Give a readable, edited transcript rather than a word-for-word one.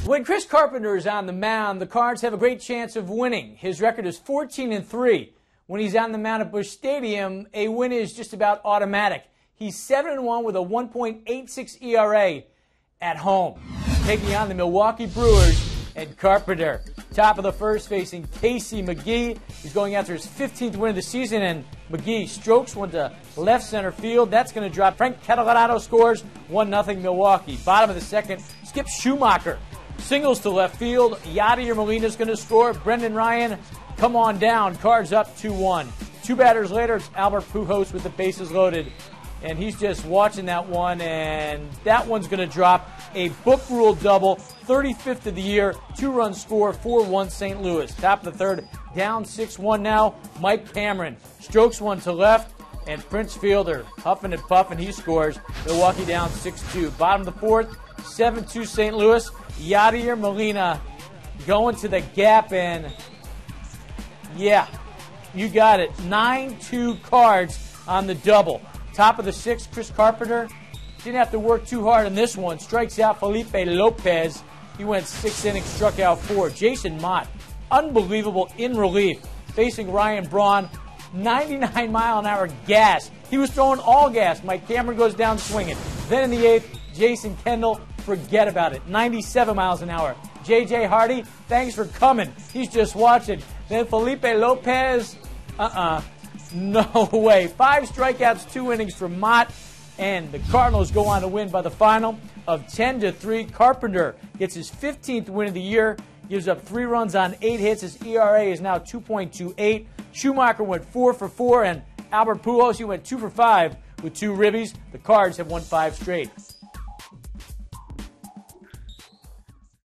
When Chris Carpenter is on the mound, the Cards have a great chance of winning. His record is 14-3. When he's on the mound at Busch Stadium, a win is just about automatic. He's 7-1 with a 1.86 ERA at home. Taking on the Milwaukee Brewers and Carpenter. Top of the first, facing Casey McGee. He's going after his 15th win of the season, and McGee strokes one to left center field. That's going to drop. Frank Catalano scores 1-0 Milwaukee. Bottom of the second, Skip Schumacher singles to left field. Yadier Molina's going to score. Brendan Ryan, come on down. Cards up 2-1. Two batters later, it's Albert Pujols with the bases loaded. And he's just watching that one, and that one's going to drop. A book rule double, 35th of the year, 2-run score, 4-1 St. Louis. Top of the third, down 6-1 now. Mike Cameron strokes one to left, and Prince Fielder huffing and puffing, he scores. Milwaukee down 6-2. Bottom of the fourth, 7-2 St. Louis. Yadier Molina going to the gap, and yeah, you got it. 9-2 Cards on the double. Top of the sixth, Chris Carpenter didn't have to work too hard on this one. Strikes out Felipe Lopez. He went 6 innings, struck out 4. Jason Mott, unbelievable in relief, facing Ryan Braun. 99-mile-an-hour gas. He was throwing all gas. Mike Cameron goes down swinging. Then in the eighth, Jason Kendall, forget about it. 97 miles an hour. J.J. Hardy, thanks for coming. He's just watching. Then Felipe Lopez, no way. 5 strikeouts, 2 innings for Mott, and the Cardinals go on to win by the final of 10-3. Carpenter gets his 15th win of the year, gives up 3 runs on 8 hits. His ERA is now 2.28. Schumacher went 4 for 4, and Albert Pujols, he went 2 for 5 with 2 ribbies. The Cards have won 5 straight.